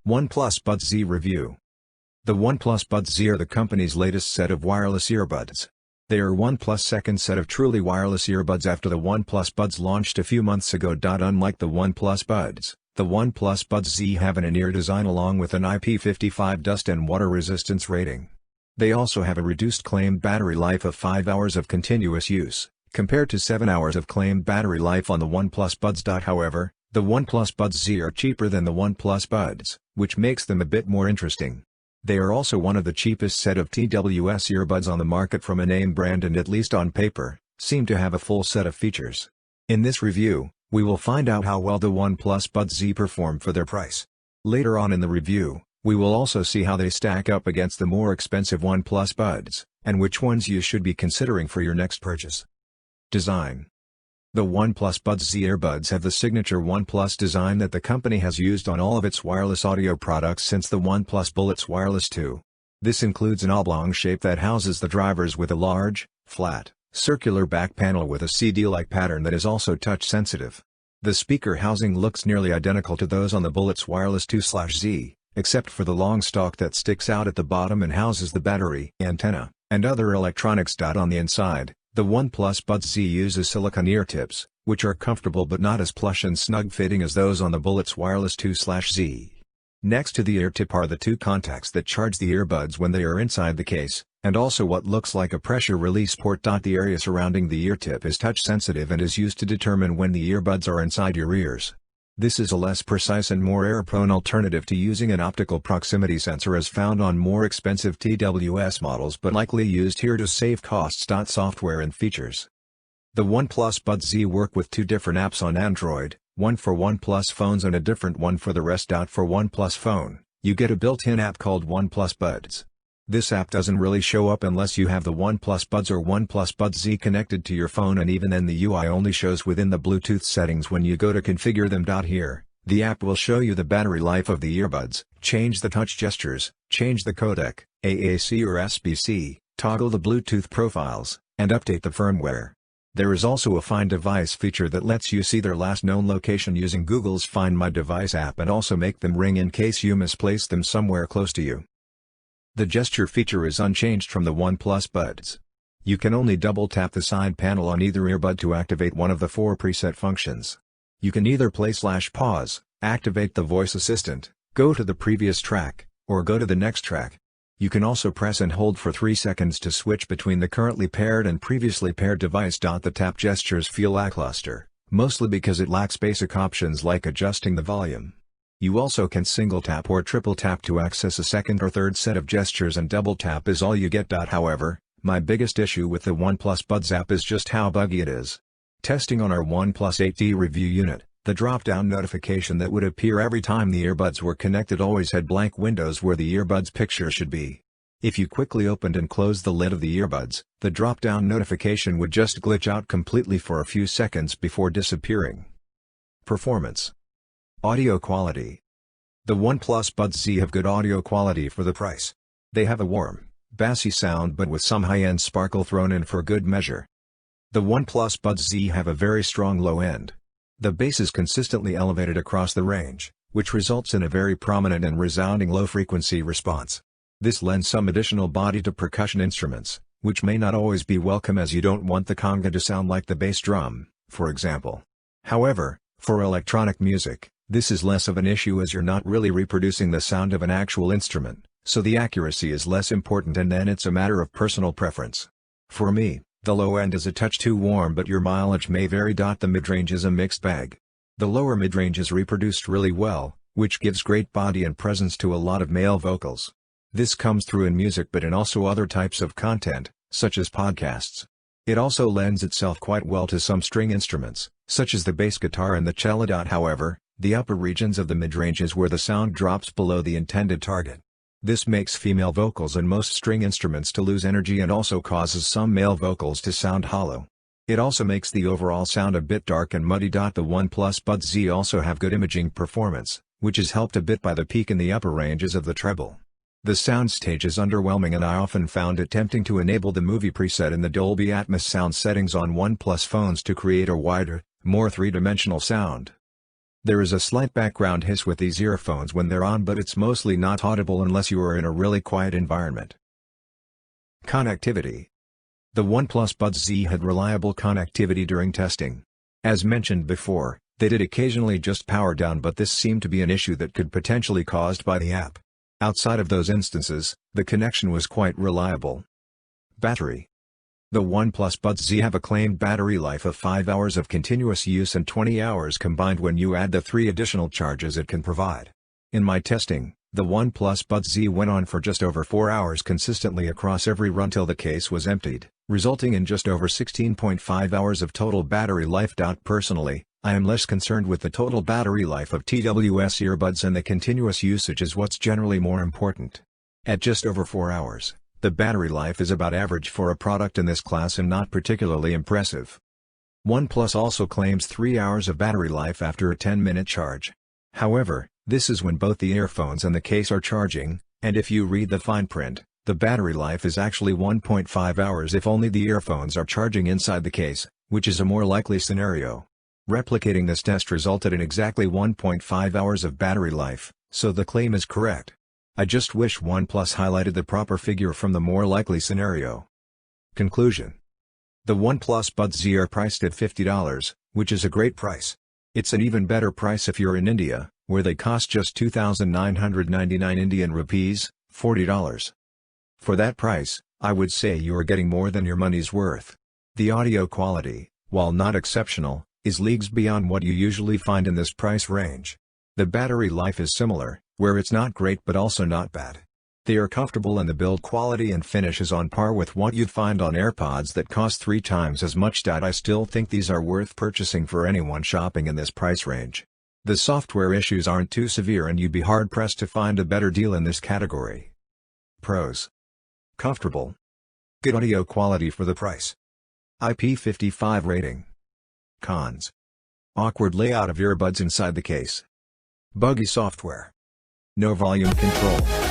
OnePlus Buds Z Review. The OnePlus Buds Z are the company's latest set of wireless earbuds. They are OnePlus' second set of truly wireless earbuds after the OnePlus Buds launched a few months ago. Unlike the OnePlus Buds, the OnePlus Buds Z have an in-ear design along with an IP55 dust and water resistance rating. They also have a reduced claimed battery life of 5 hours of continuous use, compared to 7 hours of claimed battery life on the OnePlus Buds. However, the OnePlus Buds Z are cheaper than the OnePlus Buds, which makes them a bit more interesting. They are also one of the cheapest set of TWS earbuds on the market from a name brand and, at least on paper, seem to have a full set of features. In this review, we will find out how well the OnePlus Buds Z perform for their price. Later on in the review, we will also see how they stack up against the more expensive OnePlus Buds, and which ones you should be considering for your next purchase. Design. The OnePlus Buds Z earbuds have the signature OnePlus design that the company has used on all of its wireless audio products since the OnePlus Bullets Wireless 2. This includes an oblong shape that houses the drivers with a large, flat, circular back panel with a CD-like pattern that is also touch-sensitive. The speaker housing looks nearly identical to those on the Bullets Wireless 2/Z, except for the long stalk that sticks out at the bottom and houses the battery, antenna, and other electronics. On the inside, the OnePlus Buds Z uses silicone ear tips, which are comfortable but not as plush and snug-fitting as those on the Bullets Wireless 2/Z. Next to the ear tip are the two contacts that charge the earbuds when they are inside the case, and also what looks like a pressure release port. The area surrounding the ear tip is touch-sensitive and is used to determine when the earbuds are inside your ears. This is a less precise and more error-prone alternative to using an optical proximity sensor as found on more expensive TWS models, but likely used here to save costs. Software and features. The OnePlus Buds Z work with two different apps on Android, one for OnePlus phones and a different one for the rest. For OnePlus phone, you get a built-in app called OnePlus Buds. This app doesn't really show up unless you have the OnePlus Buds or OnePlus Buds Z connected to your phone, and even then the UI only shows within the Bluetooth settings when you go to configure them. Here, the app will show you the battery life of the earbuds, change the touch gestures, change the codec, AAC or SBC, toggle the Bluetooth profiles, and update the firmware. There is also a Find Device feature that lets you see their last known location using Google's Find My Device app and also make them ring in case you misplace them somewhere close to you. The gesture feature is unchanged from the OnePlus Buds. You can only double-tap the side panel on either earbud to activate one of the 4 preset functions. You can either play/pause, activate the voice assistant, go to the previous track, or go to the next track. You can also press and hold for 3 seconds to switch between the currently paired and previously paired device. The tap gestures feel lackluster, mostly because it lacks basic options like adjusting the volume. You also can single tap or triple tap to access a second or third set of gestures, and double tap is all you get. However, my biggest issue with the OnePlus Buds app is just how buggy it is. Testing on our OnePlus 8T review unit, the drop-down notification that would appear every time the earbuds were connected always had blank windows where the earbuds picture should be. If you quickly opened and closed the lid of the earbuds, the drop-down notification would just glitch out completely for a few seconds before disappearing. Performance. Audio quality. The OnePlus Buds Z have good audio quality for the price. They have a warm, bassy sound but with some high-end sparkle thrown in for good measure. The OnePlus Buds Z have a very strong low end. The bass is consistently elevated across the range, which results in a very prominent and resounding low-frequency response. This lends some additional body to percussion instruments, which may not always be welcome as you don't want the conga to sound like the bass drum, for example. However, for electronic music, this is less of an issue as you're not really reproducing the sound of an actual instrument, so the accuracy is less important, and then it's a matter of personal preference. For me, the low end is a touch too warm, but your mileage may vary. The midrange is a mixed bag. The lower midrange is reproduced really well, which gives great body and presence to a lot of male vocals. This comes through in music but in also other types of content, such as podcasts. It also lends itself quite well to some string instruments, such as the bass guitar and the cello. However, the upper regions of the midrange is where the sound drops below the intended target. This makes female vocals and most string instruments to lose energy and also causes some male vocals to sound hollow. It also makes the overall sound a bit dark and muddy. The OnePlus Buds Z also have good imaging performance, which is helped a bit by the peak in the upper ranges of the treble. The soundstage is underwhelming, and I often found it tempting to enable the movie preset in the Dolby Atmos sound settings on OnePlus phones to create a wider, more three-dimensional sound. There is a slight background hiss with these earphones when they're on, but it's mostly not audible unless you are in a really quiet environment. Connectivity. The OnePlus Buds Z had reliable connectivity during testing. As mentioned before, they did occasionally just power down, but this seemed to be an issue that could potentially caused by the app. Outside of those instances, the connection was quite reliable. Battery. The OnePlus Buds Z have a claimed battery life of 5 hours of continuous use and 20 hours combined when you add the 3 additional charges it can provide. In my testing, the OnePlus Buds Z went on for just over 4 hours consistently across every run till the case was emptied, resulting in just over 16.5 hours of total battery life. Personally, I am less concerned with the total battery life of TWS earbuds, and the continuous usage is what's generally more important. At just over 4 hours, the battery life is about average for a product in this class and not particularly impressive. OnePlus also claims 3 hours of battery life after a 10-minute charge. However, this is when both the earphones and the case are charging, and if you read the fine print, the battery life is actually 1.5 hours if only the earphones are charging inside the case, which is a more likely scenario. Replicating this test resulted in exactly 1.5 hours of battery life, so the claim is correct. I just wish OnePlus highlighted the proper figure from the more likely scenario. Conclusion. The OnePlus Buds Z are priced at $50, which is a great price. It's an even better price if you're in India, where they cost just 2,999 Indian rupees, $40. For that price, I would say you are getting more than your money's worth. The audio quality, while not exceptional, is leagues beyond what you usually find in this price range. The battery life is similar, where it's not great but also not bad. They are comfortable and the build quality and finish is on par with what you'd find on AirPods that cost 3 times as much. I still think these are worth purchasing for anyone shopping in this price range. The software issues aren't too severe and you'd be hard-pressed to find a better deal in this category. Pros. Comfortable. Good audio quality for the price. IP55 rating. Cons. Awkward layout of earbuds inside the case. Buggy software. No volume control.